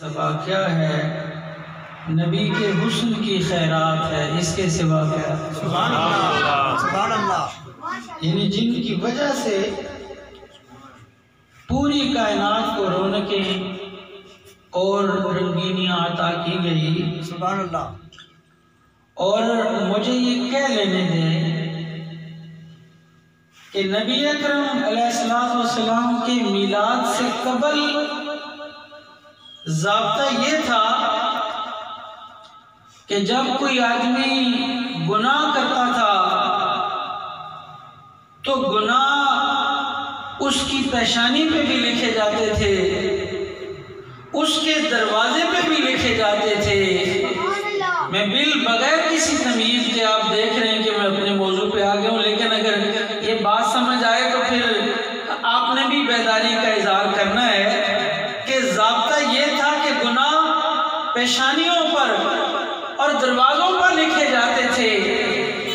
واقعہ ہے نبی کے حسن کی خیرات ہے، اس کے سوا کیا؟ سبحان اللہ سبحان اللہ۔ یعنی جن کی وجہ سے پوری کائنات کو رونقیں اور رنگینیاں عطا کی گئی۔ سبحان اللہ۔ اور مجھے یہ کہہ لینے دیں کہ نبی اکرم علیہ السلام کے میلاد سے قبل ضابطہ یہ تھا کہ جب کوئی آدمی گناہ کرتا تھا تو گناہ اس کی پیشانی پہ بھی لکھے جاتے تھے، اس کے دروازے پہ بھی لکھے جاتے تھے۔ میں بغیر کسی تمیز کے، آپ دیکھ رہے ہیں کہ میں اپنے موضوع پہ آ گیا ہوں، لیکن اگر یہ بات سمجھ آئے تو پھر آپ نے بھی بیداری کا اظہار کرنا ہے کہ ضابطہ یہ تھا کہ گناہ پیشانیوں پر اور دروازوں پر لکھے جاتے تھے۔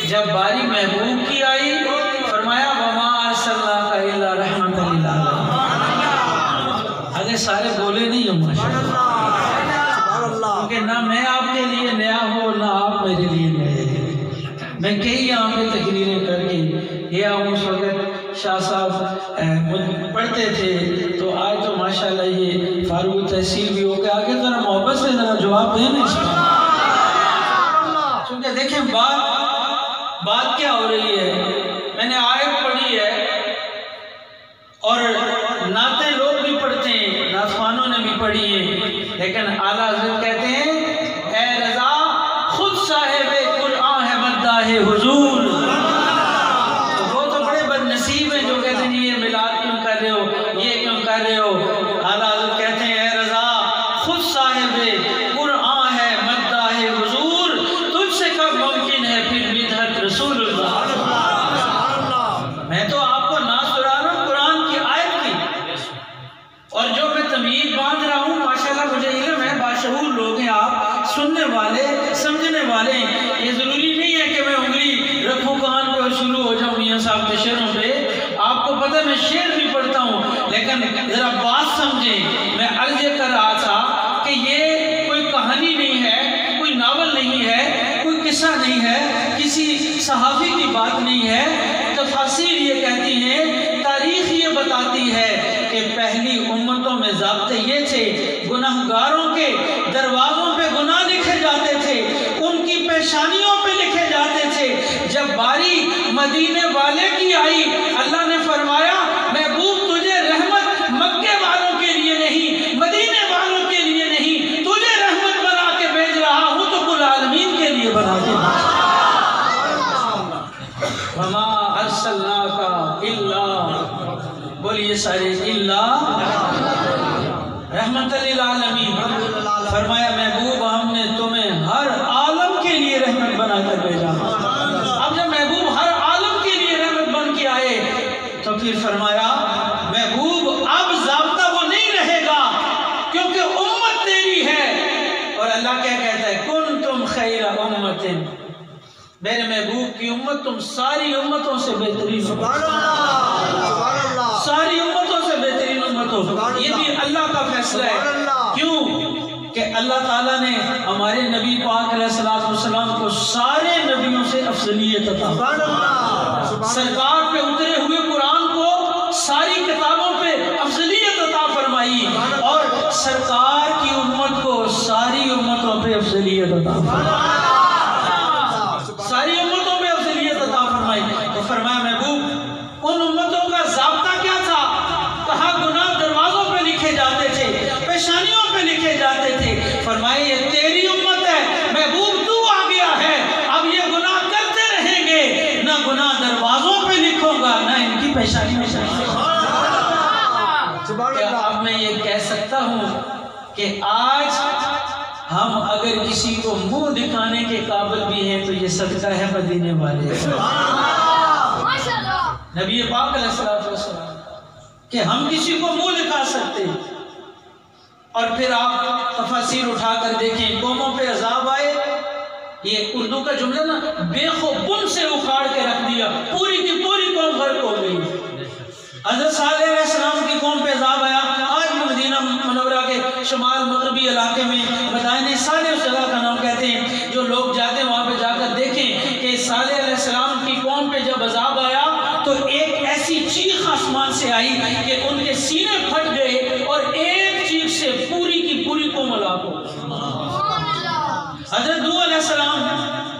جب باری محبوب کی آئی، فرمایا وَمَا أَرْسَلْنَاكَ إِلَّا رَحْمَةً لِلْعَالَمِينَ۔ آگے سارے بولے نہیں ہوں ماشاءاللہ، کیونکہ نہ میں آپ کے لیے نیا ہوں نہ آپ میرے لیے نئے ہیں۔ میں کئی یہاں پہ تقریریں کر کے یہ آؤں، اس وقت شاہ صاحب پڑھتے تھے تو آج تو ماشاءاللہ یہ فاروق تحصیل بھی ہو کے آگے ذرا محبت سے ذرا جواب دیں نا اس کا۔ کیونکہ دیکھیں بات کیا ہو رہی ہے، میں نے آیت پڑھی ہے اور نعتیں لوگ بھی پڑھتے ہیں، نعت خوانوں نے بھی پڑھی ہے، لیکن اعلیٰ حضرت کہتے ہیں اے رضا خود صاحب قرآن ہے مداح حضور۔ تو وہ تو بڑے بد نصیب ہیں جو کہتے ہیں یہ میلاد کیوں کر رہے ہو، یہ کیوں کر رہے ہو۔ اعلیٰ حضرت کہتے ہیں اے رضا خود صاحب قرآن ہے مداح حضور، تجھ سے کب ممکن ہے پھر بدعت رسول اللہ۔ میں تو آپ کو نہ سنا رہا ہوں قرآن کی آیت کی، اور جو میں تمیز باندھ رہا ہوں ماشاءاللہ مجھے علم ہے، باشعور لوگ ہیں آپ، سننے والے سمجھنے والے ہیں۔ یہ ضروری نہیں ہے کہ میں انگلی رکھوں کان پہ اور شروع ہو جاؤں میاں صاحب کے شعروں پہ۔ آپ کو پتہ ہے میں شعر بھی پڑھتا ہوں، لیکن ذرا بات سمجھیں۔ میں عرض یہ کر رہا تھا کہ یہ کوئی کہانی نہیں ہے، کوئی ناول نہیں ہے، کوئی قصہ نہیں ہے، کسی صحافی کی بات نہیں ہے۔ تفاسیر یہ کہتی ہیں، تاریخ یہ بتاتی ہے کہ پہلی امتوں میں ضابطے یہ تھے، گناہگاروں کے دروازوں پہ گناہ لکھے جاتے تھے، ان کی پیشانیوں پہ لکھے جاتے تھے۔ جب باری مدینے والے کی آئی، اللہ نے فرمایا محبوب تجھے رحمت مکے والوں کے لیے نہیں، مدینے والوں کے لیے نہیں، تجھے رحمت بنا کے بھیج رہا ہوں تو کل عالمین کے لیے بنا کے بھیج۔ وَمَا أَرْسَلْنَاكَ إِلَّا، بولیے سارے، إِلَّا رحمت للعالمین۔ فرمایا محبوب ہم نے تمہیں ہر عالم کے لیے رحمت بنا کر بھیجا۔ اب جب محبوب ہر عالم کے لیے رحمت بن کے آئے تو پھر فرمایا محبوب اب ضابطہ وہ نہیں رہے گا کیونکہ امت تیری ہے۔ اور اللہ کیا کہتا ہے کنتم خیر امت، میرے محبوب کی امت تم ساری امتوں سے بہترین ہو، ساری امتوں سے بہترین امت ہو۔ یہ بھی اللہ کا فیصلہ ہے۔ کیوں کہ اللہ تعالیٰ نے ہمارے نبی پاک علیہ السلام کو سارے نبیوں سے افضلیت عطا، سرکار پہ اترے ہوئے قرآن کو ساری کتابوں پہ افضلیت عطا فرمائی، اور سرکار کی امت کو ساری امتوں پہ افضلیت عطا فرمائی، ساری امتوں پہ افضلیت عطا فرمائی۔ تو فرمایا محبوب ان امتوں کا ضابطہ کیا تھا؟ کہا گناہ دروازوں پہ لکھے جاتے تھے، پیشانیوں پہ لکھے جاتے تھے۔ فرمایا یہ تیری امت ہے محبوب، تو آ گیا ہے، اب یہ گناہ کرتے رہیں گے، نہ گناہ دروازوں پہ لکھوں گا نہ ان کی پیشانی میں۔ کیا اب میں یہ کہہ سکتا ہوں کہ آج ہم اگر کسی کو منہ دکھانے کے قابل بھی ہیں تو یہ صدقہ ہے مدینے والے نبی پاک علیہ السلام کہ ہم کسی کو منہ دکھا سکتے۔ اور پھر آپ تفاسیر اٹھا کر دیکھیں، قوموں پہ عذاب آئے، یہ اردو کا جملہ نا، بے خوبن سے اکھاڑ کے رکھ دیا، پوری کی پوری قوم غرق ہو گئی۔ حضرت صالح علیہ السلام کی قوم پہ عذاب آیا، آج مدینہ منورہ کے شمال مغربی علاقے میں مدائن صالح اس جگہ کا نام کہتے ہیں. جو لوگ جاتے ہیں وہاں پہ جا کر دیکھیں کہ صالح علیہ السلام کی قوم پہ جب عذاب آیا تو ایک ایسی چیخ آسمان سے آئی کہ ان کے سینے پھٹ گئے اور ایک چیخ سے پوری کی پوری قوم ہلاک ہو. حضرت نوح علیہ السلام،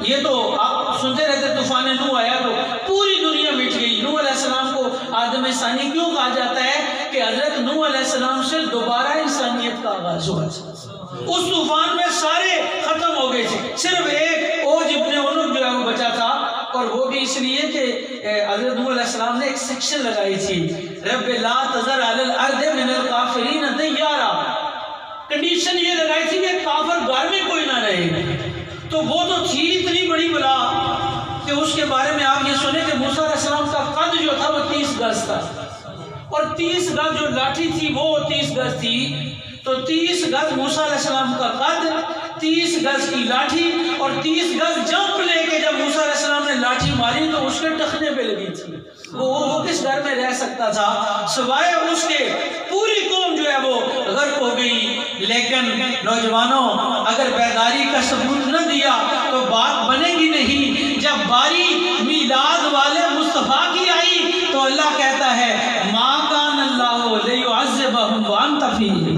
یہ تو آپ سنتے رہتے طوفان نوح آیا تو پوری دنیا مٹ گئی. نوح علیہ السلام کو آدم ثانی کیوں کہا جاتا ہے کہ حضرت نوح علیہ السلام سے دوبارہ انسانیت کا آغاز ہوا. اس طوفان میں سارے ختم ہو گئے تھے، صرف ایک اوج ابن عنق جو ہے وہ بچا تھا، اور وہ بھی اس لیے کہ حضرت نوح علیہ السلام نے ایک سیکشن لگائی تھی، رب لا تذر علی الارض من الکافرین دیارا. کنڈیشن یہ لگائی تھی کہ کافر گھر میں کوئی نہ رہے. تو وہ تو تھی اتنی بڑی بلا کہ اس کے بارے میں آپ یہ سنیں کہ موسیٰ علیہ السلام کا قد جو تھا وہ 30 گز تھا، اور 30 گز جو لاٹھی تھی وہ 30 گز تھی. تو 30 گز موسیٰ علیہ السلام کا قد، 30 گز کی لاٹھی، اور 30 گز جمپ لے کے جب موسیٰ علیہ السلام نے لاٹھی ماری تو اس کے ٹخنے پہ لگی تھی. وہ کس گھر میں رہ سکتا تھا سوائے اس کے؟ پوری قوم جو ہے وہ غرق ہو گئی. لیکن نوجوانوں، اگر بیداری کا ثبوت نہ دیا تو بات بنے گی نہیں. جب باری میلاد والے مصطفیٰ کی آئی تو اللہ کہتا ہے ما کان اللہ لیعذبہم وانت فیہم.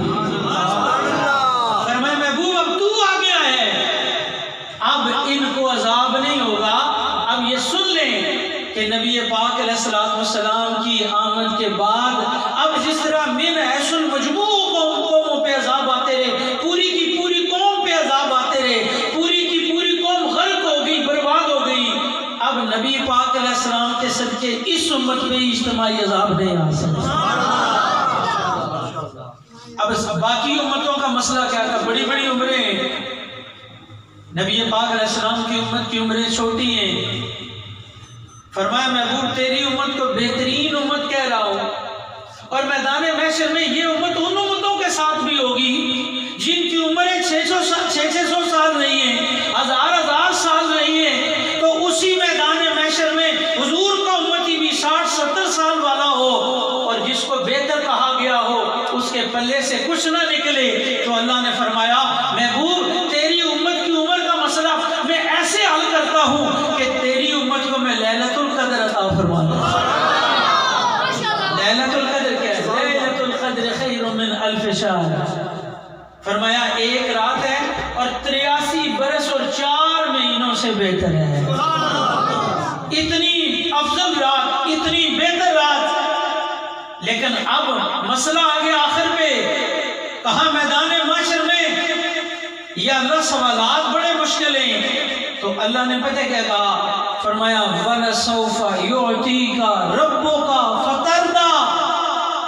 فرمایا محبوب اب تو آ گیا ہے، اب ان کو عذاب نہیں ہوگا. اب یہ سن لیں کہ نبی پاک علیہ السلام کی آمد کے بعد اب جس طرح من حیث المجموع قوموں پہ عذاب آتے رہے، پوری کی پوری قوم پہ عذاب آتے رہے، پوری کی پوری قوم غرق ہو گئی، برباد ہو گئی. اب نبی پاک علیہ السلام کے صدقے اس امت پہ اجتماعی عذاب نہیں آ سکتا. اب باقی امتوں کا مسئلہ کیا تھا؟ بڑی بڑی عمریں. نبی پاک علیہ السلام کی امت کی عمریں چھوٹی ہیں. فرمایا محبوب تیری امت کو بہترین امت کہہ رہا ہوں، اور میدان محشر میں یہ امت ان امتوں کے ساتھ بھی ہوگی جن کی عمریں 600 سال نہیں ہیں، 1000 سال نہیں ہیں. تو اسی میدان محشر میں حضور کا امتی بھی 60-70 سال والا ہو، اور جس کو بہتر کہا گیا ہو اس کے پلے سے کچھ نہ نکلے. تو اللہ نے فرمایا محبوب تیری امت کی عمر کا مسئلہ میں ایسے حل کرتا ہوں کہ تیری امت کو میں لیلۃ القدر عطا فرما دوں. لیلۃ القدر کیا ہے؟ لیلۃ القدر خیر من الف شہر. فرمایا ایک رات ہے اور 83 برس اور 4 مہینوں سے بہتر ہے. اتنی افضل رات، اتنی بہتر رات. لیکن اب مسئلہ آگے آخر پہ کہاں میدان معاشر میں یا اللہ سوالات بڑے مشکل ہیں. تو اللہ نے پتہ کیا کہا؟ فرمایا وَلَسَوْفَ يُعْتِيكَ رَبُّكَ فَتَرْضَىٰ.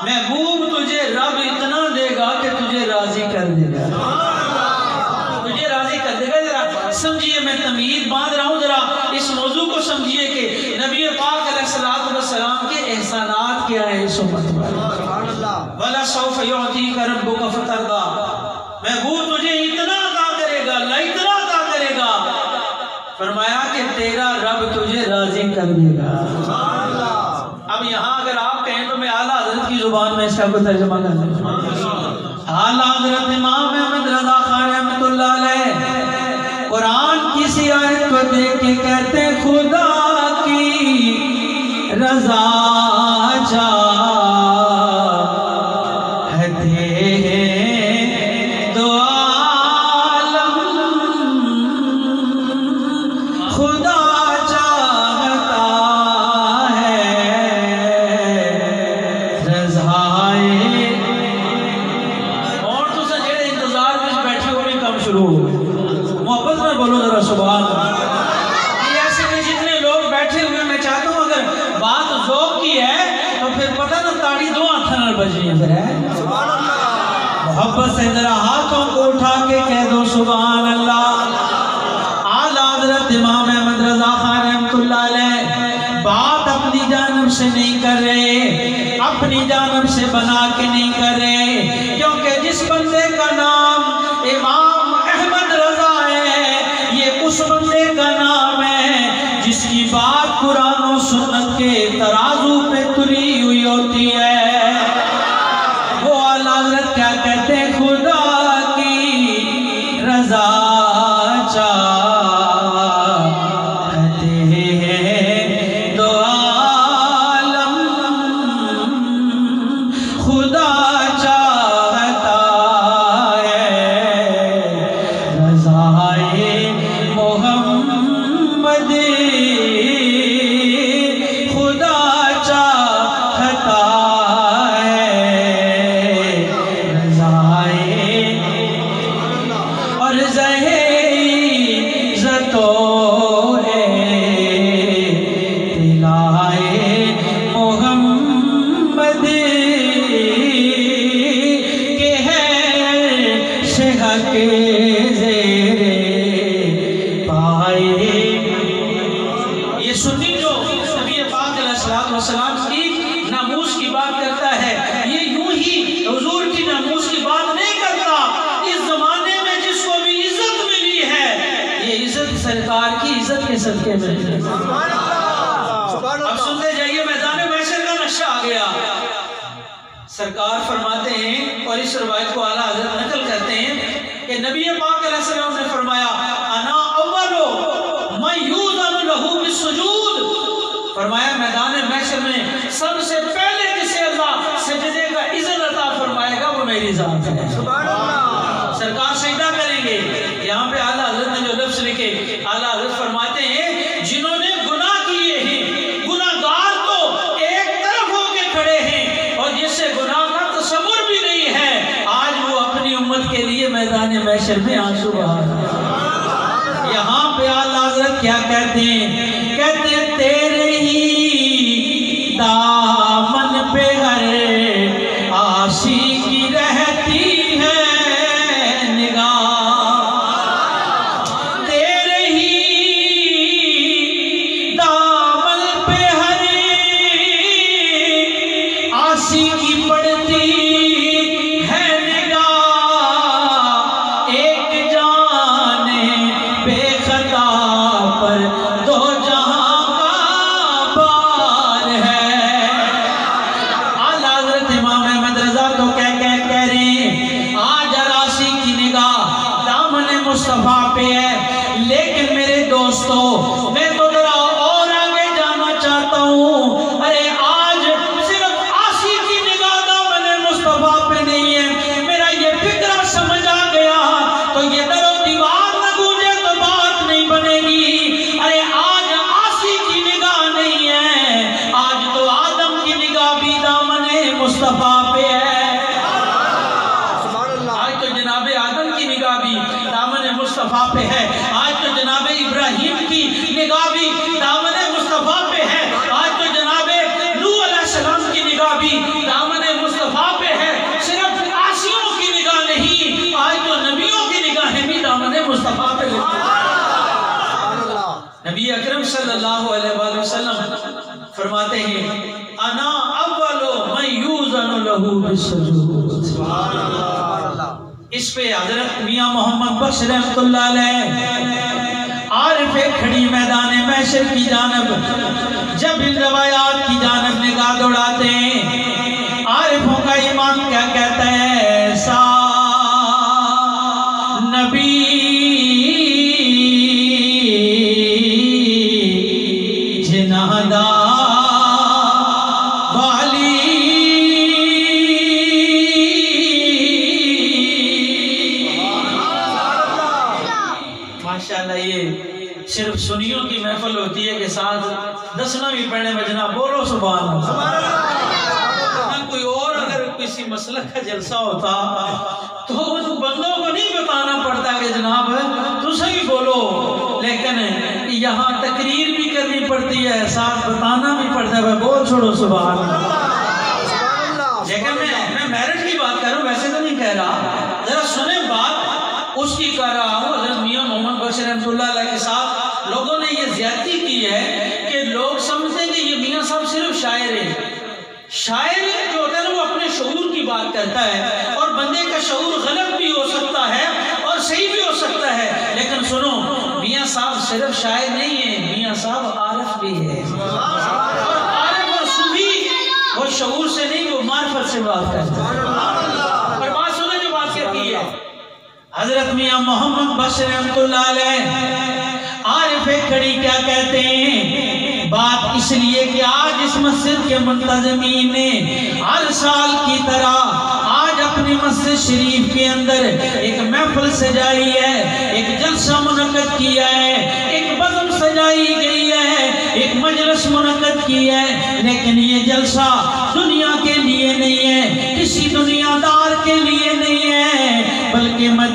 محبوب تجھے رب اتنا دے گا کہ تجھے راضی کر دے گا، تجھے راضی کر دے گا. ذرا سمجھیے، میں تمہید باندھ رہا ہوں، ذرا اس موضوع کو سمجھیے کہ نبی پاک علیہ السلام کے احسانات کیا ہیں اس امت پر. وَلَسَوْفَ يُعْتِيكَ رَبُّكَ فَتَرْضَىٰ. محبوب تجھے اتنا عطا کرے گا، اللہ اتنا عطا کرے گا. فرمایا کہ تیرا رب تجھے راضی کر دے گا. اب یہاں اگر آپ کہیں تو میں اعلیٰ حضرت کی زبان میں اس کا کو ترجمہ کر لوں. اعلیٰ حضرت امام احمد رضا خان رحمۃ اللہ علیہ قرآن کی سی آیت کو دیکھ کے کہتے خدا کی رضا چاہتے ہیں دو عالم، خدا چاہتا ہے رضائے. اور تو سے جڑے انتظار میں بیٹھے ہوئے کم شروع ہو محبت میں بولو ذرا سبحان اللہ. یہ ایسے میں جتنے لوگ بیٹھے ہوئے میں چاہتا ہوں اگر بات ذوق کی ہے تو پھر پتہ نہ تاڑی دو ہاتھوں نال بجنی ہے. محبت سے ذرا ہاتھوں کو اٹھا کے کہہ دو سبحان اللہ. اعلیٰ حضرت امام احمد رضا خان رحمۃ اللہ علیہ بات اپنی جانب سے نہیں کر رہے، اپنی جانب سے بنا کے نہیں کر رہے، کیونکہ جس بندے کا نام امام احمد رضا ہے یہ اس بندے کا نام ہے جس کی بات قرآن و سنت کے ترازو پہ تلی ہوئی ہوتی ہے. وہ اعلیٰ حضرت کیا کہتے ہیں خدا کی صدقے میں اب سنتے جائیے، میدان محشر کا نقشہ آ گیا۔ سرکار فرماتے ہیں اور اس روایت کو اعلیٰ حضرت نقل کرتے ہیں کہ نبی پاک علیہ السلام نے فرمایا انا اولو من یوزن لہ بالسجود، فرمایا میدان محشر میں سب سے پہلے کسے اللہ سجدے کا اذن عطا فرمائے گا وہ میری ذات ہے۔ سرکار سجدہ کریں گے۔ یہاں پہ اعلیٰ حضرت نے جو لفظ لکھے، اعلیٰ حضرت فرماتے ہیں جنہوں نے گناہ کیے ہیں، گناہ گار تو ایک طرف ہو کے کھڑے ہیں اور جس سے گناہ کا تصور بھی نہیں ہے، آج وہ اپنی امت کے لیے میدان محشر میں آنسو بہا رہا ہے۔ یہاں پہ اعلیٰ حضرت کیا کہتے ہیں؟ کہتے ہیں تیرے ہی دامن پہ ہر عاشق کی رہتی ہے نگاہ، تیرے ہی دامن پہ ہر عاشق کی پڑتی ہے نگاہ، ایک جان بے خطا پر دو جہاں کا بار ہے۔ اعلیٰ حضرت امام احمد رضا تو کہہ رہے ہیں آج عاشق کی نگاہ دامن مصطفیٰ پہ ہے، لیکن میرے دوستو میں تو ذرا اور آگے جانا چاہتا ہوں۔ ارے آج صرف عاشق کی نگاہ دامن مصطفیٰ پہ نہیں ہے، میرا یہ فکرہ سمجھ آ گیا تو یہ در و دیوار نہ گونجے تو بات نہیں بنے گی۔ ارے آج عاشق کی نگاہ نہیں ہے، آج تو آدم کی نگاہ بھی دامن مصطفیٰ پہ ہے۔ آج تو جناب آدم کی نگاہ بھی دامن مصطفیٰ پہ ہے، آج تو جناب ابراہیم کی نگاہ بھی دامن مصطفیٰ پہ ہے، آج تو جناب نوح علیہ السلام کی نگاہ بھی دامن مصطفیٰ پہ ہے۔ صرف عاشقوں کی نگاہ نہیں، آج تو نبیوں کی نگاہیں بھی دامن مصطفیٰ پہ ہے۔ نبی اکرم صلی اللہ علیہ وآلہ وسلم فرماتے ہیں انا اولو من یوزن لہ بالسجود۔ اس پہ حضرت میاں محمد بخش رحمۃ اللہ علیہ عارف کھڑی میدان محشر کی جانب جب ان روایات کی جانب نگاہ دوڑاتے ہیں، عارفوں کا امام کیا کہتا ہے؟ ایسا نبی جنہدا صرف سنیوں کی محفل ہوتی ہے کہ ساتھ دسنا بھی پڑھنے بجنا بولو سبحان اللہ۔ کوئی اور اگر کسی مسلک کا جلسہ ہوتا تو بندوں کو نہیں بتانا پڑتا کہ جناب تو صحیح بولو، لیکن یہاں تقریر بھی کرنی پڑتی ہے، ساتھ بتانا بھی پڑتا ہے بول چھوڑو سبحان اللہ۔ لیکن میں میرٹ کی بات کر رہا ہوں، ویسے تو نہیں کہہ رہا، ذرا سنیں بات اس کی کر رہا ہوں۔ حضرت میاں محمد بخش رحمۃ اللہ علیہ کے ساتھ لوگوں نے یہ زیادتی کی ہے کہ لوگ سمجھتے ہیں کہ یہ میاں صاحب صرف شاعر ہیں۔ شاعر جو ہوتا ہے نا وہ اپنے شعور کی بات کرتا ہے، اور بندے کا شعور غلط بھی ہو سکتا ہے اور صحیح بھی ہو سکتا ہے، لیکن سنو میاں صاحب صرف شاعر نہیں ہیں، میاں صاحب عارف بھی ہے۔ اور عارف اور صوفی وہ شعور سے نہیں، وہ معرفت سے بات کرتا ہے۔ اور بات سنیں جو بات کہتی ہے حضرت میاں محمد بخش رحمۃ اللہ علیہ عارف کھڑی کیا کہتے ہیں؟ بات اس لیے کہ آج اس مسجد کے منتظمین نے ہر سال کی طرح آج اپنی مسجد شریف کے اندر ایک محفل سجائی ہے، ایک جلسہ منعقد کیا ہے، ایک بزم سجائی گئی ہے، ایک مجلس منعقد کی ہے، لیکن یہ جلسہ دنیا کے لیے نہیں ہے، کسی دنیا دار کے لیے نہیں ہے، بلکہ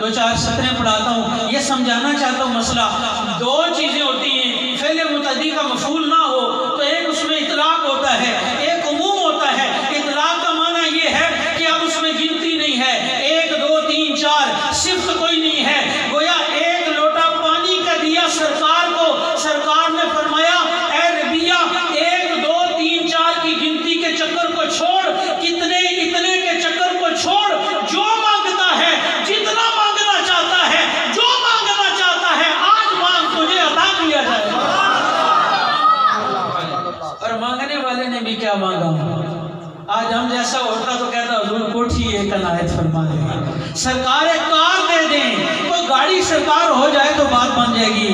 2-4 سطریں پڑھاتا ہوں، یہ سمجھانا چاہتا ہوں مسئلہ 2 چیزیں ہوتی ہیں، فعل متعدی کا مفعول نہ ہو تو ایک اس میں اطلاق ہوتا ہے، ایک عموم ہوتا ہے۔ اطلاق کا معنی یہ ہے کہ اب اس میں گنتی نہیں ہے، 1 2 3 4 صفت کوئی نہیں ہے۔ گویا ایک لوٹا پانی کا دیا سرکار کو، سرکار نے فرمایا اے ربیہ 1 2 3 4 کی گنتی کے چکر کو چھوڑ، کتنے اتنے کے چکر کو چھوڑ، جو مانگتا ہے، جتنا مانگنا چاہتا ہے، جو مانگنا چاہتا ہے آج مانگ، تجھے عطا کیا جائے گا۔ اور مانگنے والے نے بھی کیا مانگا؟ آج ہم جیسا ہوتا تو کہتا حضور کوٹھی ایک عنایت فرما دیں، سرکار ایک کار دے دیں، تو گاڑی سرکار ہو جائے تو بات بن جائے گی۔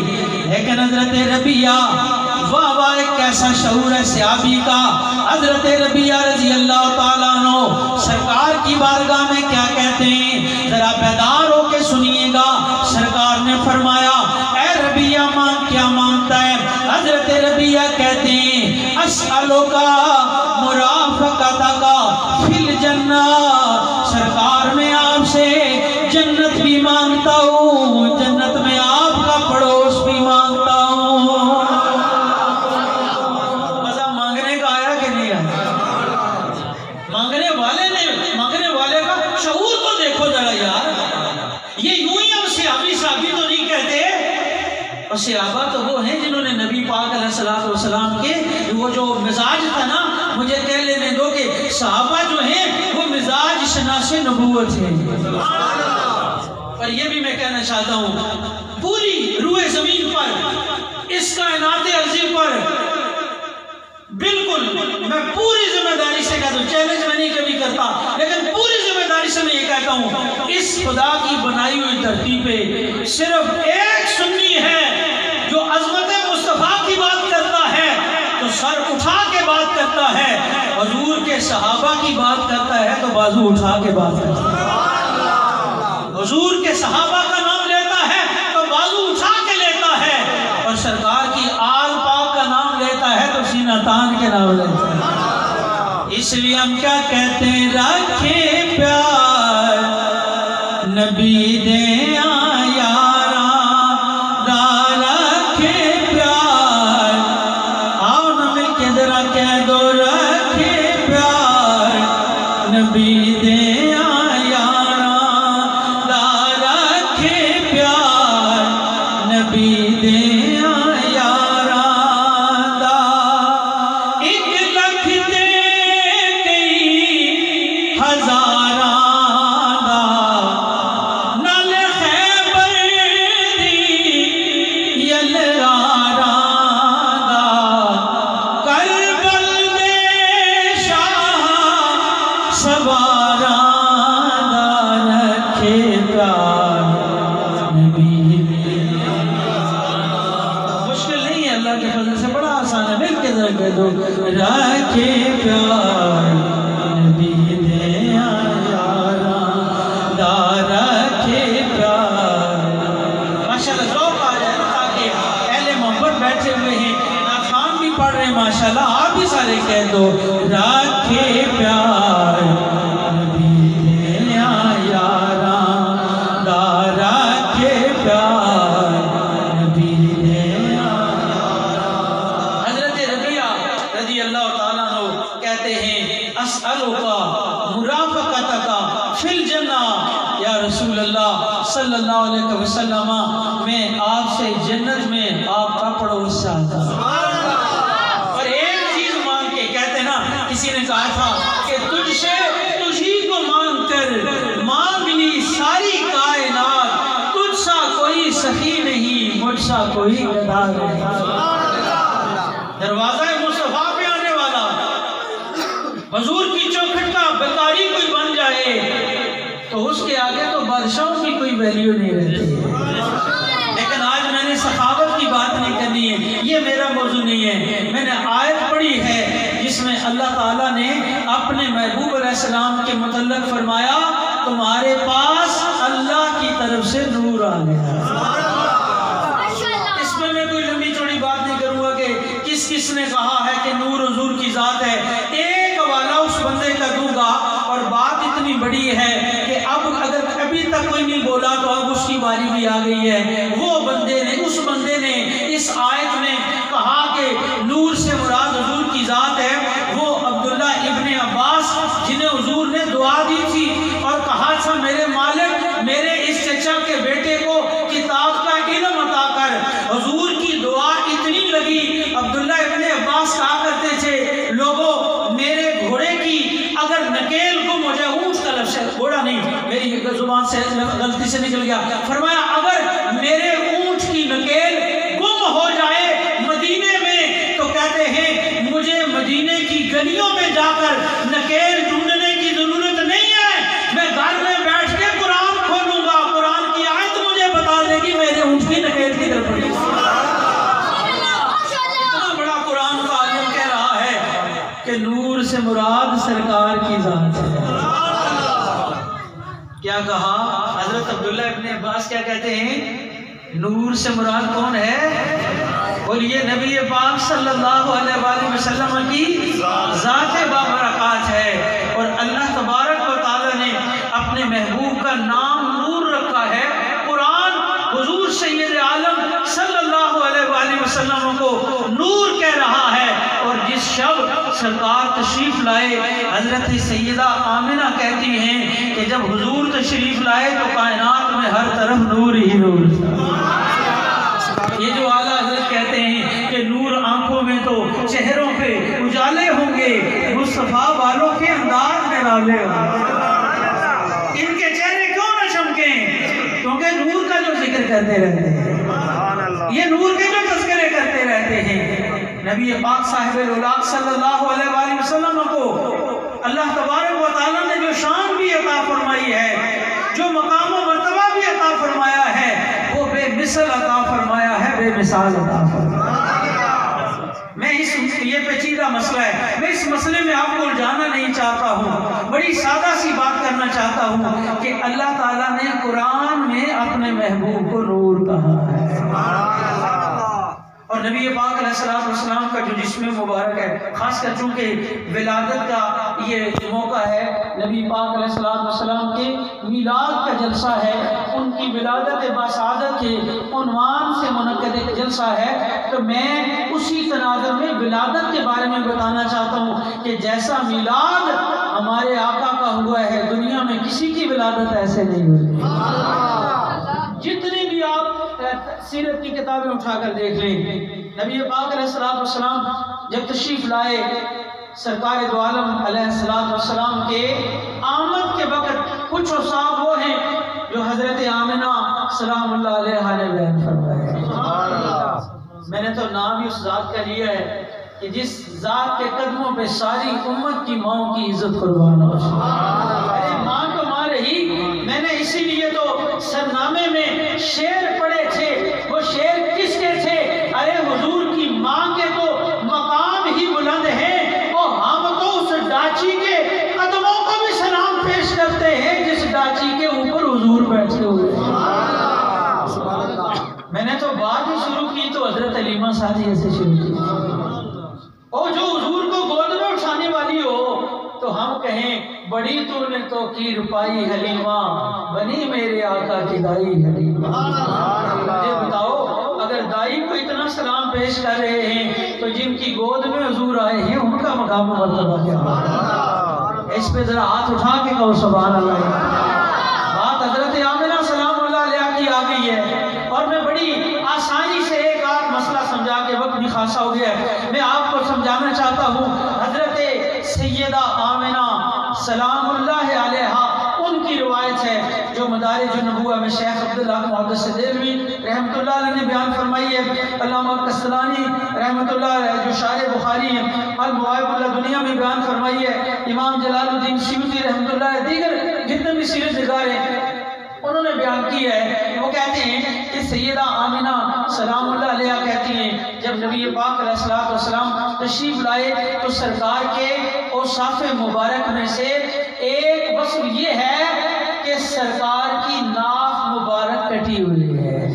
لیکن حضرت ربیہ، واہ واہ ایک کیسا شعور ہے صحابی کا۔ حضرت ربیہ رضی اللہ تعالیٰ عنہ سرکار کی بارگاہ میں کیا کہتے ہیں، ذرا بیدار ہو کے سنیے گا۔ سرکار نے فرمایا اے ربیہ مانگ، کیا مانگتا ہے؟ حضرت ربیہ کہتے ہیں اسألوکا مرافقتک فی الجنہ، سرکار میں آپ سے جنت بھی مانگتا ہوں، جنت میں آپ کا پڑوس بھی مانگتا ہوں۔ مزہ مانگنے کا آیا کہ نہیں آیا؟ مانگنے والے کا شعور تو دیکھو ذرا یار، یہ یوں ہی ہم صحابی تو نہیں کہتے، اور صحابہ تو وہ ہیں جنہوں نے نبی پاک علیہ السلام کے وہ جو مزاج تھا نا، مجھے کہہ لینے دو کہ صحابہ جو ہیں وہ مزاج شناس نبوت ہیں۔ اور یہ بھی میں کہنا چاہتا ہوں، پوری روئے زمین پر، اس کائنات ارضی پر، بالکل میں پوری ذمہ داری سے کہتا ہوں، چیلنج میں نہیں کبھی کرتا، لیکن پوری ذمہ داری سے میں یہ کہتا ہوں، اس خدا کی بنائی ہوئی دھرتی پہ صرف ایک سنی ہے جو عظمت مصطفیٰ کی بات کرتا ہے تو سر اٹھا کے بات کرتا ہے، حضور کے صحابہ کی بات کرتا ہے تو بازو اٹھا کے بات کرتا ہے، حضور کے صحابہ کا نام لیتا ہے تو بازو اٹھا کے لیتا ہے، اور سرکار کی آل پاک کا نام لیتا ہے تو سینہ تان کے نام لیتا ہے۔ اس لیے ہم کیا کہتے ہیں، رکھے پیار نبی دے آیارا، رکھے پیار، آؤ نہ مل کے ذرا کہہ دو، رکھے پیار نبی دے آیارا، رکھے پیار نبی دے رکھے پیار نبی دے آیارا، رکھے پیار۔ ماشاءاللہ ذوق آ جائے تاکہ اہل محبت بیٹھے ہوئے ہیں، ناخوان بھی پڑھ رہے ہیں، ماشاءاللہ آپ بھی سارے کہہ دو، رکھے پیار نبی دے آیارا، رکھے پیار نبی دے آیارا۔ حضرت ربیہ رضی اللہ تعالیٰ عنہ کہتے ہیں اسألوکا مرافقتک فی الجنہ، یا رسول اللہ صلی اللہ علیہ وسلم میں آپ سے جنت میں آپ کا پڑوس چاہتا ہوں۔ اور ایک چیز مانگ کے کہتے ہیں نا، کسی نے کہا تھا کہ تجھ سے تجھی کو مانگ کر مانگ لی ساری کائنات، تجھ سا کوئی سخی نہیں، مجھ سا کوئی گدا نہیں۔ دروازہ مصطفیٰ پہ آنے والا، حضور کی چوکھٹ کا بیکاری کوئی بن جائے تو اس کے آگے تو بادشاہوں کی کوئی ویلیو نہیں رہتی ہے۔ لیکن آج میں نے سخاوت کی بات نہیں کرنی ہے، یہ میرا موضوع نہیں ہے۔ میں نے آیت پڑھی ہے جس میں اللہ تعالیٰ نے اپنے محبوب علیہ السلام کے متعلق فرمایا تمہارے پاس اللہ کی طرف سے نور آ گیا۔ اس میں میں کوئی لمبی چوڑی بات نہیں کروں گا کہ کس نے کہا ہے کہ نور حضور کی ذات ہے، ایک حوالہ اس بندے کا دوں گا، اور بات اتنی بڑی ہے کہ اب اگر باری بھی آ گئی ہے۔ وہ بندے نے، اس بندے نے اس آیت میں کہا کہ نور سے مراد حضور کی ذات ہے، وہ عبداللہ ابن عباس جنہیں حضور نے دعا دی تھی اور کہا تھا میرے مالک میرے اس چچا کے بیٹے کو کتاب کا علم عطا کر۔ حضور کی دعا اتنی لگی، عبداللہ ابن عباس کہا کرتے تھے لوگوں میرے گھوڑے کی اگر نکیل گم ہو جائے، اونٹ کا لفظ ہے، گھوڑا نہیں، میری زبان سے غلطی سے نکل گیا، فرمایا اگر میرے اونٹ کی نکیل گم ہو جائے مدینے میں تو کہتے ہیں مجھے مدینے کی گلیوں میں جا کر نکیل ڈھونڈنے کی ضرورت نہیں ہے، میں گھر میں بیٹھ کے قرآن کھولوں گا، قرآن کی آیت مجھے بتا دے گی میرے اونٹ کی نکیل کی طرف پڑی۔ اتنا بڑا قرآن کا عالم کہہ رہا ہے کہ نور سے مراد سرکار کی ذات ہے۔ کیا کہا حضرت عبداللہ ابن عباس؟ کیا کہتے ہیں؟ نور سے مراد کون ہے؟ بولیے نبی پاک صلی اللہ علیہ وآلہ وسلم کی ذات بابرکات ہے، اور اللہ تبارک و تعالی نے اپنے محبوب کا نام نور رکھا ہے۔ قرآن حضور سید عالم صلی اللہ علیہ وآلہ وسلم کو نور کہہ رہا ہے، اور جس شب سرکار تشریف لائے حضرت سیدہ آمنہ کہتی ہیں کہ جب حضور تشریف لائے تو کائنات میں ہر طرف نور ہی نور تھا۔ یہ جو اعلیٰ حضرت کہتے ہیں کہ نور آنکھوں میں تو چہروں پہ اجالے ہوں گے، مصطفیٰ والوں کے انداز میں نالے ہوں گے، ان کے چہرے کیوں نہ چمکیں؟ کیونکہ نور کا جو ذکر کرتے رہتے ہیں، یہ نور کے جو تذکرے کرتے رہتے ہیں۔ نبی پاک صاحب الولاق صلی اللہ علیہ وآلہ وسلم کو اللہ تبارک و تعالیٰ نے جو شان بھی عطا فرمائی ہے، جو مقام و مرتبہ بھی عطا فرمایا ہے، وہ بے مثل عطا فرمایا ہے، بے مثال عطا فرمایا ہے۔ میں یہ پیچیدہ مسئلہ ہے، میں اس مسئلے میں آپ کو الجھانا نہیں چاہتا ہوں، بڑی سادہ سی بات کرنا چاہتا ہوں کہ اللہ تعالیٰ نے قرآن میں اپنے محبوب کو نور کہا ہے، اور نبی پاک علیہ السلام کا جو جسم مبارک ہے، خاص کر چونکہ ولادت کا یہ موقع ہے، نبی پاک علیہ السلام کے میلاد کا جلسہ ہے، ان کی ولادت باسعادت کے عنوان سے منعقد ایک جلسہ ہے، تو میں اسی تناظر میں ولادت کے بارے میں بتانا چاہتا ہوں کہ جیسا میلاد ہمارے آقا کا ہوا ہے دنیا میں کسی کی ولادت ایسے نہیں ہوئی۔ جتنی بھی آپ سیرت کی کتابیں اٹھا کر دیکھ لیں، نبی پاک علیہ السلام جب تشریف لائے، سرکار دو عالم علیہ السلام کے آمد کے وقت کچھ اوصاف وہ ہیں جو حضرت آمنہ سلام اللہ علیہ نے بیان فرمائے۔ میں نے تو نام ہی اس ذات کا لیا ہے کہ جس ذات کے قدموں پہ ساری امت کی ماں کی عزت قربان ہو۔ ارے ماں تو ماں رہی، میں نے اسی لیے تو سرنامے میں شعر پڑھے تھے، وہ شعر کس کے تھے؟ ارے حضور کی ماں کے تو مقام ہی بلند ہیں، اور ہم تو اس ڈاچی کے قدموں کو بھی سلام پیش کرتے ہیں جس ڈاچی کے اوپر حضور بیٹھے ہوئے۔ میں نے تو بات ہی شروع کی تو حضرت علیمہ سعدیہ سے شروع کی، اور جو حضور کو گود میں اٹھانے والی ہو تو ہم کہیں بڑی تو نے تو کی روپائی حلیمہ، بنی میرے آقا کی دائی حلیمہ۔ مجھے بتاؤ اگر دائی کو اتنا سلام پیش کر رہے ہیں تو جن کی گود میں حضور آئے ہیں ان کا مقام و مرتبہ کیا ہے؟ اس پہ ذرا ہاتھ اٹھا کے کہو سبحان اللہ۔ بات حضرت آمنہ سلام اللہ علیہ کی آ گئی ہے، اور میں بڑی آسانی سے ایک آدھ مسئلہ سمجھا کے وقت بھی خاصا ہو گیا ہے، میں آپ کو سمجھانا چاہتا ہوں۔ حضرت سیدہ آمنہ سلام اللہ علیہ ان کی روایت ہے جو مدارج النبوہ میں شیخ عبداللہ محدث دہلوی رحمۃ اللہ علیہ نے بیان فرمائی ہے، علامہ قسطلانی رحمۃ اللہ علیہ جو شارح بخاری ہیں المواہب اللہ دنیا میں بیان فرمائی ہے، امام جلال الدین سیوطی رحمۃ اللہ علیہ دیگر جتنے بھی سیرت نگار ہیں انہوں نے بیان کی ہے۔ وہ کہتے ہیں کہ سیدہ آمنہ سلام اللہ علیہ کہتی ہیں جب نبی پاک علیہ السلام تشریف لائے تو سرکار کے اوصاف مبارک میں سے ایک وصف یہ ہے کہ سرکار کی ناف مبارک کٹی ہوئی ہے۔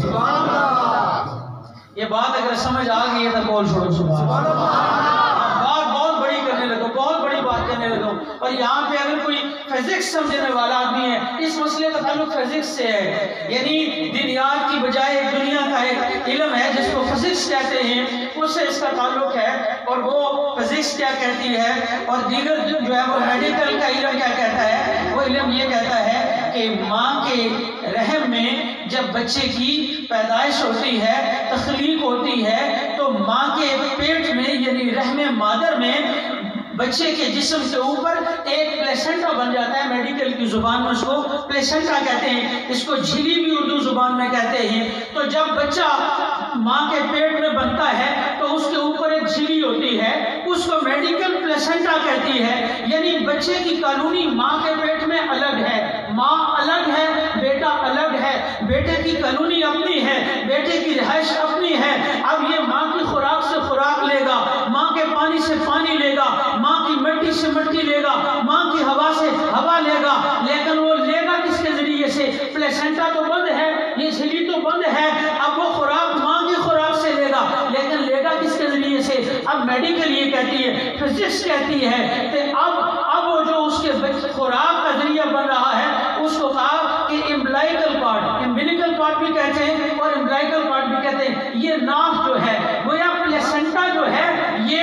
یہ بات اگر سمجھ آ گئی ہے تو بول چھوڑو سبحان اللہ۔ بات بہت بڑی کرنے لگو، بہت بڑی بات کرنے لگو، اور یہاں پہ اگر کوئی فزکس سمجھنے والا آدمی ہے، اس مسئلے کا تعلق فزکس سے ہے، یعنی دنیات کی بجائے دنیا کا ایک علم ہے جس کو فزکس کہتے ہیں، اس سے اس کا تعلق ہے، اور وہ فزکس کیا کہتی ہے اور دیگر جو ہے وہ میڈیکل کا علم کیا کہتا ہے، وہ علم یہ کہتا ہے کہ ماں کے رحم میں جب بچے کی پیدائش ہوتی ہے، تخلیق ہوتی ہے، تو ماں کے پیٹ میں یعنی رحم مادر میں بچے کے جسم کے اوپر ایک پلیسنٹا بن جاتا ہے، میڈیکل کی زبان میں اس کو پلیسنٹا کہتے ہیں، اس کو جھلی بھی اردو زبان میں کہتے ہیں۔ تو جب بچہ ماں کے پیٹ میں بنتا ہے تو اس کے اوپر ایک جھلی ہوتی ہے، اس کو میڈیکل پلیسنٹا کہتی ہے، یعنی بچے کی کالونی ماں کے پیٹ میں الگ ہے، ماں الگ ہے، بیٹا الگ ہے، بیٹے کی کالونی اپنی ہے، بیٹے کی رہائش اپنی ہے۔ اب یہ ماں کی خوراک سے خوراک لے گا، ماں کے پانی سے پانی لے گا، ماں کی مٹی سے مٹی لے گا، ماں کی ہوا سے ہوا لے گا، لیکن وہ لے گا کس کے ذریعے سے؟ پلیسنٹا تو بند ہے، یہ جھلی تو بند ہے، اب وہ خوراک ماں کی خوراک سے لے گا، لیکن لے گا کس کے ذریعے سے؟ اب میڈیکل یہ کہتی ہے، فزکس کہتی ہے کہ اب وہ جو اس کے خوراک کا ذریعہ بن رہا ہے، اس کو کہا کہ امبلائکل پارٹ، امبلیکل پارٹ بھی کہتے ہیں اور امبلائکل پارٹ بھی کہتے ہیں، یہ ناف جو ہے وہ یا پلیسنٹا جو ہے یہ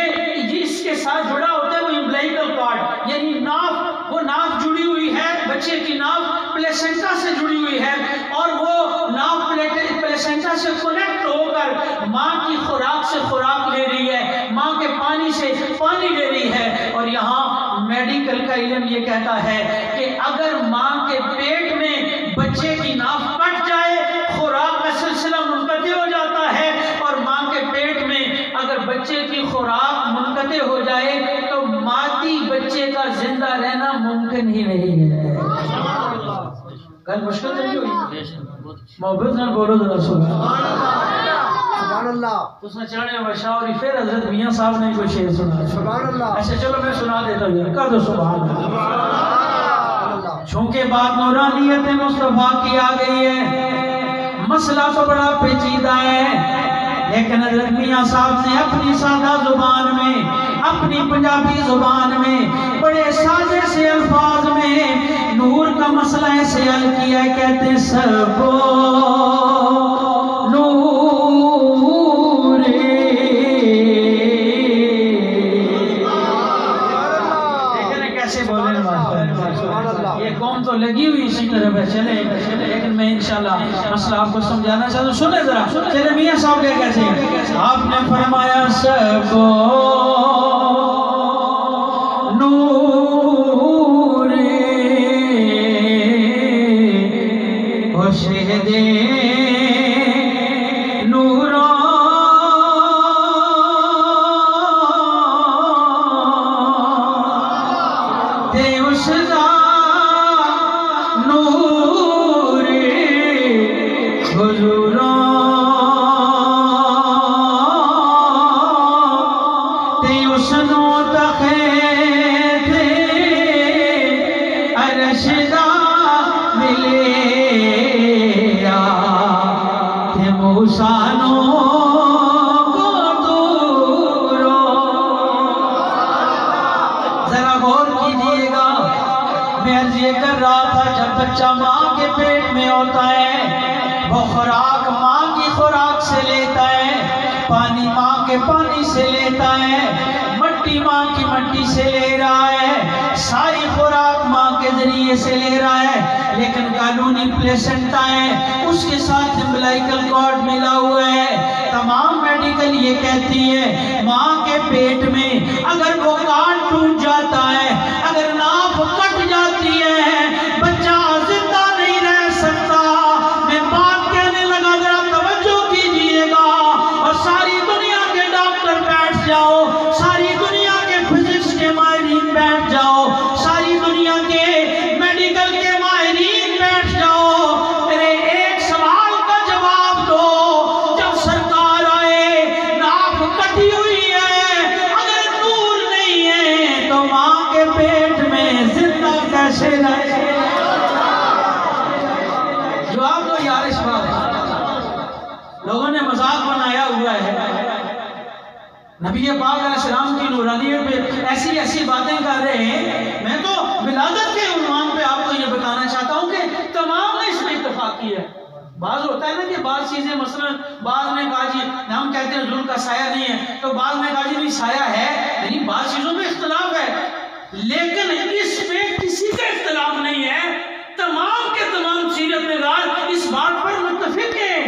جس کے ساتھ جڑا ہوتا ہے وہ امبلائکل پارٹ، یعنی ناف، وہ ناف جڑی ہوئی ہے، بچے کی ناف پلیسنٹا سے جڑی ہوئی ہے، اور وہ ناف پلیسنٹا سے کنیکٹ ہو کر ماں کی خوراک سے خوراک لے رہی ہے، ماں کے پانی سے پانی لے رہی ہے۔ اور یہاں میڈیکل کا علم یہ کہتا ہے کہ اگر ماں کے پیٹ میں بچے کی ناف کٹ جائے، خوراک کا سلسلہ منقطع ہو جاتا ہے، اور ماں کے پیٹ میں اگر بچے کی خوراک منقطع ہو جائے تو مادی بچے کا زندہ رہنا ممکن ہی نہیں ہے۔ کل مشکل نہیں ہوئی، محبت نہ بولو ذرا سبحان اللہ۔ تو اس نے چڑھنے بشاوری پھر حضرت میاں صاحب نے کوئی شعر سنا، سبحان اللہ۔ اچھا چلو میں سنا دیتا ہوں، کہہ دو سبحان اللہ۔ چونکہ بات نورانیت مصطفیٰ کی آ گئی ہے، مسئلہ تو بڑا پیچیدہ ہے، لیکن حضرت میاں صاحب نے اپنی سادہ زبان میں، اپنی پنجابی زبان میں، بڑے سادے سے الفاظ میں نور کا مسئلہ ایسے حل کیا ہے، کہتے ہیں سبو نور دیکھیں کیسے بولنے والا، یہ قوم تو لگی ہوئی اسی طرح ہے، چلے لیکن میں انشاءاللہ مسئلہ آپ کو سمجھانا چاہتا ہوں، سنیں ذرا، چلے میاں صاحب کیا کہتے ہیں، آپ نے فرمایا سبو نور و شہد نورا تے اس دا نور حضورا تے اس نو تخیت عرش دا ملے تے موسیٰ نو کو دورو۔ ذرا غور کیجئے گا، میں عرض یہ کر رہا تھا جب بچہ ماں کے پیٹ میں ہوتا ہے وہ خوراک ماں کی خوراک سے لیتا ہے، پانی ماں کے پانی سے لیتا ہے، مٹی ماں کی مٹی سے لے رہا ہے، ساری خوراک ماں کے ذریعے سے لے رہا ہے، لیکن کالونی پلیسنٹا ہے، اس کے ساتھ امبلائکل کارڈ ملا ہوا ہے۔ تمام میڈیکل یہ کہتی ہے ماں کے پیٹ میں اگر وہ کارڈ ٹوٹ جاتا ہے، اگر ناف کٹ جاتی ہے، بچہ زندہ نہیں رہ سکتا۔ میں بات کہنے لگا، ذرا توجہ کیجئے گا، اور ساری دنیا کے ڈاکٹر بیٹھ جاؤ، ساری دنیا کے فزکس کے ماہرین بیٹھ جاؤ، ساری دنیا کے میڈیکل کے ماہرین بیٹھ جاؤ، میرے ایک سوال کا جواب دو، جب سرکار آئے ناف کٹی ہوئی ہے، اگر نور نہیں ہے تو ماں کے پیٹ میں زندہ کیسے رہے؟ جواب دو یار اس بات۔ لوگوں نے مذاق بنایا ہوا ہے، نبی پاک علیہ السلام کی نورانیت پہ ایسی ایسی باتیں کر رہے ہیں، میں تو ولادت کے عنوان بتانا چاہتا ہوں کہ تمام نے اس میں اتفاق کیا ہے. بعض ہوتا ہے نا کہ بعض چیزیں مثلا بعض نے کہا جی ہم کہتے ہیں ظلم کا سایہ نہیں ہے تو بعض نے کہا جی نہیں سایہ ہے, یعنی بعض چیزوں میں اختلاف ہے, لیکن اس پہ کسی کا اختلاف نہیں ہے. تمام کے تمام سیرت نگار اس بات پر متفق ہیں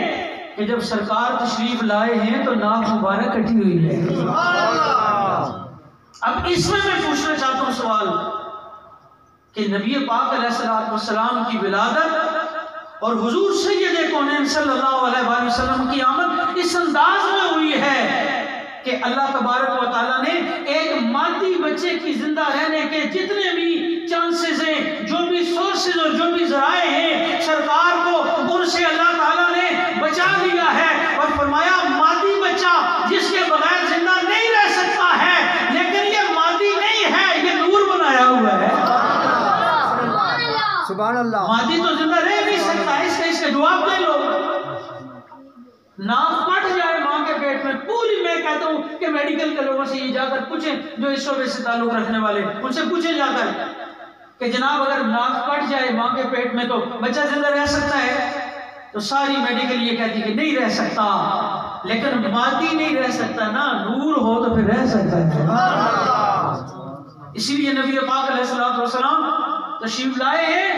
کہ جب سرکار تشریف لائے ہیں تو ناک مبارک کٹی ہوئی ہے. اب اس میں پوچھنا چاہتا ہوں سوال کہ نبی پاک علیہ السلام کی ولادت اور حضور سید کونین صلی اللہ علیہ وآلہ وسلم کی آمد اس انداز میں ہوئی ہے کہ اللہ تبارک و تعالیٰ نے ایک مادی بچے کی زندہ رہنے کے جتنے بھی چانسز ہیں, جو بھی سورسز اور جو بھی ذرائع ہیں, سرکار کو ان سے اللہ تعالیٰ نے بچا لیا ہے اور فرمایا مادی بچہ جس کے بغیر زندہ نہیں رہ سکتا ہے, لیکن یہ مادی نہیں ہے, یہ نور بنایا ہوا ہے. سبحان اللہ. مادی تو زندہ رہ نہیں سکتا, اس کے جواب دے لو. ناک پٹ جائے ماں کے پیٹ میں, پوری میں کہتا ہوں کہ میڈیکل کے لوگوں سے یہ جا کر پوچھیں جو اس شعبے سے تعلق رکھنے والے, ان سے پوچھیں جا کر کہ جناب اگر ناک پٹ جائے ماں کے پیٹ میں تو بچہ زندہ رہ سکتا ہے؟ تو ساری میڈیکل یہ کہتی کہ نہیں رہ سکتا, لیکن مادی نہیں رہ سکتا نا, نور ہو تو پھر رہ سکتا ہے. اسی لیے نبی پاک علیہ السلام تشریف لائے ہیں,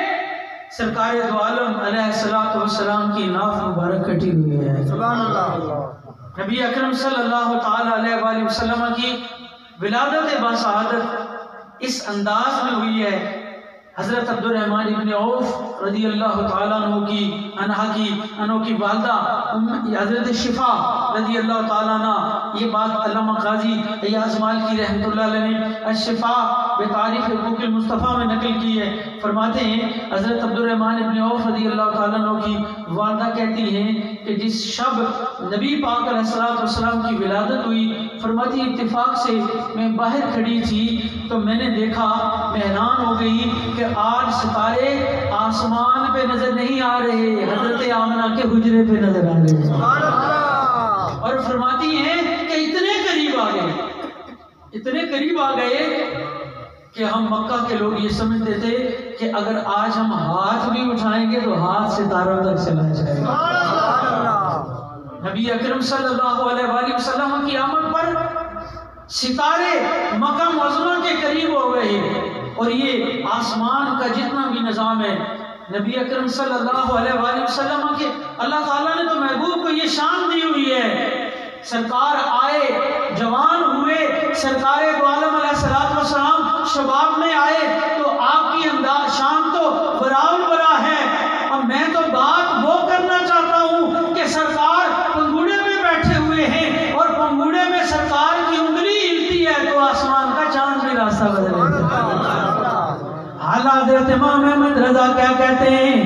سرکار دو عالم علیہ السلام کی ناف مبارک کٹی ہوئی ہے. سبحان اللہ. نبی اکرم صلی اللہ تعالی علیہ وآلہ وسلم کی ولادت باسعادت اس انداز میں ہوئی ہے. حضرت عبد الرحمن ابن عوف رضی اللہ تعالیٰ عنہ کی والدہ حضرت شفا رضی اللہ تعالیٰ عنہ, یہ بات علامہ قاضی ایاز مالکی رحمۃ اللہ علیہ نے الشفا بتعریف حقوق المصطفیٰ میں نقل کی ہے. فرماتے ہیں حضرت عبد الرحمن ابن عوف رضی اللہ تعالیٰ عنہ کی والدہ کہتی ہیں کہ جس شب نبی پاک علیہ السلام کی ولادت ہوئی, فرماتی اتفاق سے میں باہر کھڑی تھی تو میں نے دیکھا, میں حیران ہو گئی کہ آج ستارے آسمان پہ نظر نہیں آ رہے, حضرت آمنہ کے حجرے پہ نظر آ رہے ہیں. اور فرماتی ہیں کہ اتنے قریب آ گئے کہ ہم مکہ کے لوگ یہ سمجھتے تھے کہ اگر آج ہم ہاتھ بھی اٹھائیں گے تو ہاتھ ستاروں تک چلا جائے گا. نبی اکرم صلی اللہ علیہ وآلہ وسلم کی آمد پر ستارے مکہ معظمہ کے قریب ہو گئے, اور یہ آسمان کا جتنا بھی نظام ہے نبی اکرم صلی اللہ علیہ وآلہ وسلم کے اللہ تعالیٰ نے تو محبوب کو یہ شان دی ہوئی ہے. سرکار آئے, جوان ہوئے, سرکار دو عالم علیہ السلام شباب میں آئے تو آپ کی شان تو براول برا ہے. اب میں تو بات وہ کرنا چاہتا ہوں کہ سرکار پنگوڑے میں بیٹھے ہوئے ہیں اور پنگوڑے میں سرکار کی انگلی ہلتی ہے تو آسمان کا چاند بھی راستہ بدل دیتا ہے. حالات امام احمد رضا کیا کہتے ہیں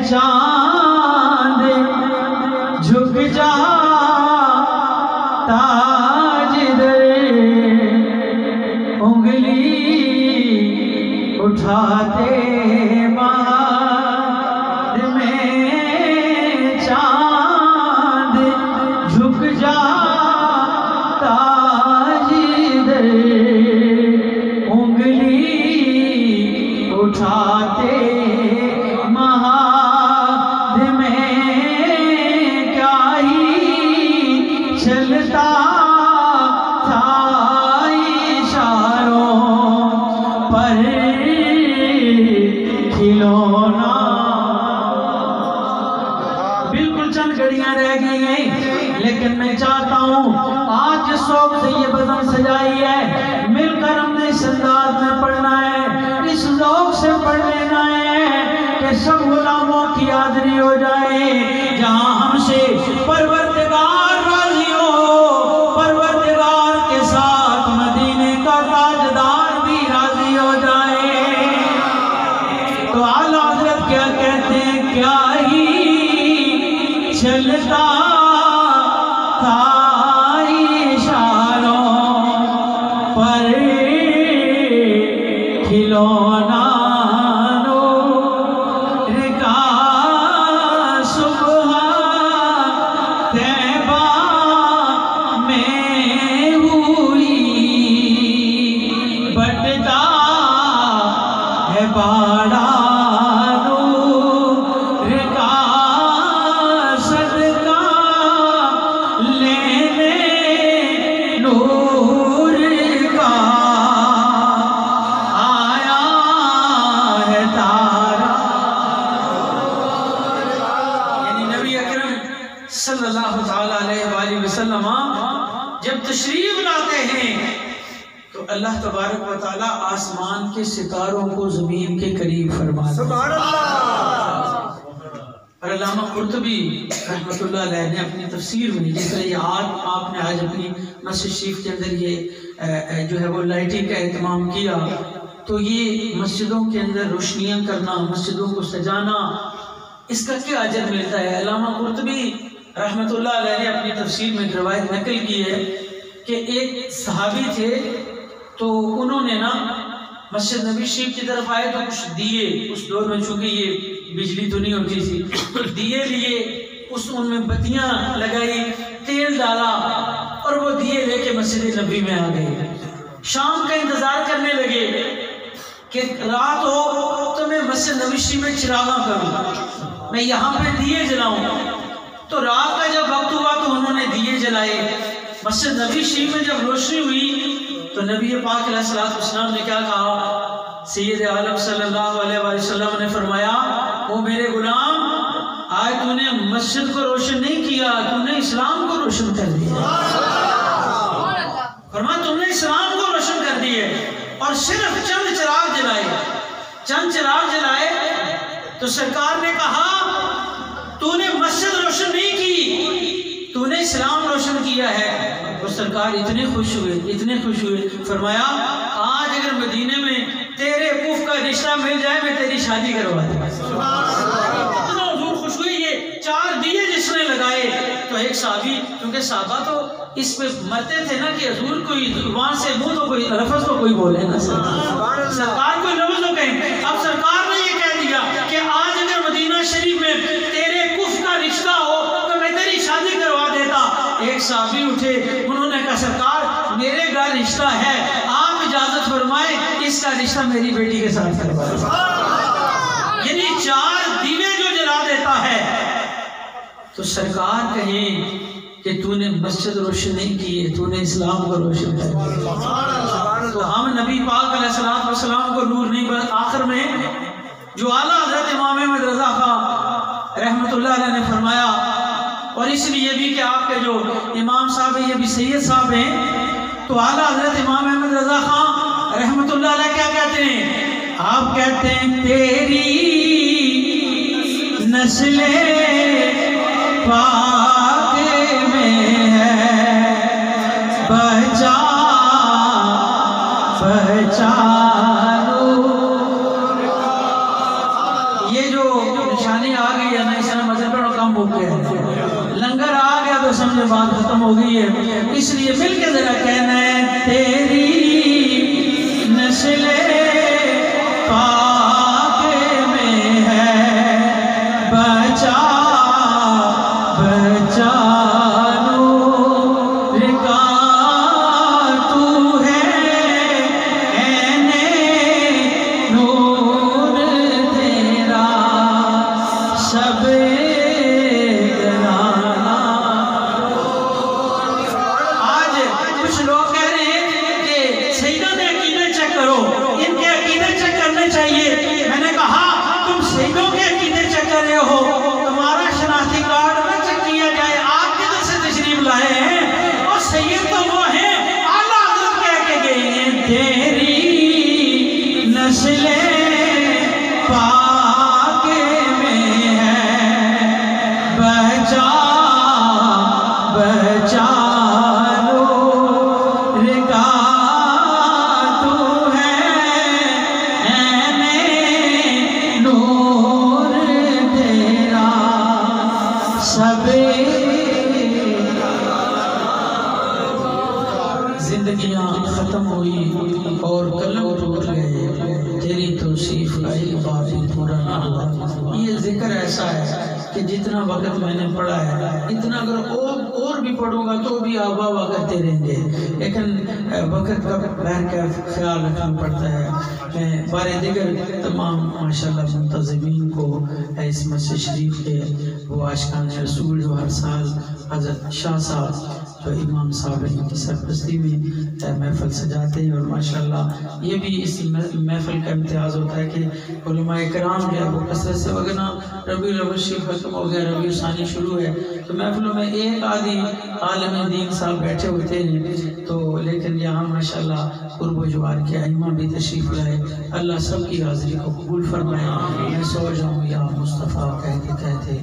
چاند جھک جاتا جدھر انگلی اٹھاتے بعد میں چاند جھک جاتا جدھر انگلی اٹھاتے مہاد میں کیا ہی چلتا تھا اشاروں پر کھلونا. بالکل چند گھڑیاں رہ گئی ہیں, لیکن میں چاہتا ہوں آج جس شوق سے یہ بزم سجائی ہے مل کر ہم نے اس انداز میں پڑھنا ہے, اس ذوق سے پڑھ لینا ہے کہ سب غلاموں کی حاضری ہو جائے. جہاں ہم سے پروردگار راضی ہو, پروردگار کے ساتھ مدینے کا تاجدار بھی راضی ہو جائے. تو اعلیٰ حضرت کیا کہتے ہیں, کیا ہی چلتا تھا اشاروں پر کھلونا نور کا صبح طیبہ میں ہوئی, بٹتا ہے باڑا صلی اللہ تعالیٰ علیہ وآلہ وسلم جب تشریف لاتے ہیں تو اللہ تبارک و تعالیٰ آسمان کے ستاروں کو زمین کے قریب فرماتا ہے۔ سبحان اللہ۔ اور علامہ قرطبی رحمۃ اللہ علیہ نے اپنی تفسیر میں جس طرح یہ آپ نے آج اپنی مسجد شریف کے اندر یہ جو ہے وہ لائٹنگ کا اہتمام کیا، تو یہ مسجدوں کے اندر روشنیاں کرنا، مسجدوں کو سجانا، اس کا کیا اجر ملتا ہے۔ علامہ قرطبی رحمۃ اللہ علیہ نے اپنی تفسیر میں ایک روایت نقل کی ہے کہ ایک صحابی تھے، تو انہوں نے نا مسجد نبی شریف کی طرف آئے تو کچھ دیے، اس دور میں چونکہ یہ بجلی تو نہیں ہوتی تھی، تو دیے لیے، ان میں بتیاں لگائی، تیل ڈالا اور وہ دیے لے کے مسجد نبی میں آ گئے۔ شام کا انتظار کرنے لگے کہ رات ہو تو میں مسجد نبی شریف میں چراغاں کروں، میں یہاں پہ دیے جلاؤں۔ تو رات کا جب وقت ہوا تو انہوں نے دیے جلائے۔ مسجد نبی شریف میں جب روشنی ہوئی تو نبی پاک علیہ السلام نے کیا کہا؟ سید عالم صلی اللہ علیہ وسلم نے فرمایا، او میرے غلام، آج تو نے مسجد کو روشن نہیں کیا، تو نے اسلام کو روشن کر دیا۔ فرمایا تم نے اسلام کو روشن کر دیے، اور صرف چند چراغ جلائے تو سرکار نے کہا تو نے مسجد روشن نہیں کی، تو نے اسلام روشن کیا ہے۔ اور سرکار اتنے خوش ہوئے، فرمایا آج اگر مدینے میں تیرے پوف کا رشتہ مل جائے میں تیری شادی کروا دوں۔ اتنا حضور خوش ہوئے۔ یہ 4 دیے جس نے لگائے تو ایک صحابی، کیونکہ صحابہ تو اس پہ مرتے تھے نا کہ حضور کوئی زبان سے منہ تو کوئی لفظ تو کوئی بولے نا، سرکار کوئی لفظ تو کہیں۔ اب سرکار نے یہ کہہ دیا کہ آج اگر مدینہ شریف میں تیرے کف کا رشتہ ہو تو میں تیری شادی کروا دیتا۔ ایک صحابی اٹھے، انہوں نے کہا سرکار میرے گھر رشتہ ہے، آپ اجازت فرمائیں اس کا رشتہ میری بیٹی کے ساتھ کروائیں۔ یعنی 4 دیوے جو جلا دیتا ہے تو سرکار کہیں کہ تو نے مسجد روشن نہیں کی ہے، تو نے اسلام کو روشن کر دیا۔ تو ہم نبی پاک علیہ السلام کو نور نہیں، بس آخر میں جو اعلیٰ حضرت امام احمد رضا خان رحمۃ اللہ علیہ نے فرمایا، اور اس لیے بھی کہ آپ کے جو امام صاحب ہیں یہ بھی سید صاحب ہیں، تو اعلیٰ حضرت امام احمد رضا خان رحمۃ اللہ علیہ کیا کہتے ہیں؟ آپ کہتے ہیں تیری نسل پاک میں ہے پہچانو، یہ جو نشانی آ گئی ہے نا، اس نے مذہب پر کم ہو گیا ہے، لنگر آ گیا تو سمجھے بات ختم ہو گئی ہے۔ اس لیے مل کے ذرا کہنا ہے تیری نسل پاک میں ہے بچانو رکا تو ہے عین نور تیرا سب گرانا۔ آج کچھ لوگ کہہ رہے ہیں کہ سیدوں کے عقیدے چیک کرو، ان کے عقیدے چیک کرنے چاہیے۔ میں نے کہا تم سیدوں کے عقیدے چیک کر رہے ہو، تمہارا شناختی کارڈ نہ چیک کیا جائے، آپ کدھر سے تشریف لائے ہیں؟ اور سید تو وہ ہیں اعلیٰ حضرت کہہ کے گئے ہیں تیری نسل پاک میں ہے بچانو رکا تو ہے عین نور تیرا سب۔ زندگیاں ختم ہوئی اور قلم ٹوٹ گئے، تیری توصیف کا ایک بات بھی پورا نہ ہوا۔ یہ ذکر ایسا ہے کہ جتنا وقت میں نے پڑھا ہے اتنا اگر اور بھی پڑھوں گا تو بھی آبا کرتے رہیں گے، لیکن وقت کا بہر کا خیال رکھنا پڑتا ہے۔ میں بارے دیگر تمام ماشاءاللہ منتظمین کو اس مسجد شریف کے وہ عاشقان رسول جو ہر سال حضرت شاہ صاحب جو امام صاحب ان کی سرپرستی میں محفل سجاتے ہیں، اور ماشاءاللہ یہ بھی اس محفل کا امتیاز ہوتا ہے کہ علماء کرام جو ہے وہ کثرت سے، وگرنہ ربیع الاول شریف ختم ہو گیا، ربیع ثانی شروع ہے، تو محفلوں میں ایک آدھی عالم دین صاحب بیٹھے ہوتے ہیں، تو لیکن یہاں ماشاءاللہ قرب و جوار کے ائمہ بھی تشریف لائے، اللہ سب کی حاضری کو قبول فرمائے۔ میں سو جاؤں یا مصطفیٰ کہتے کہتے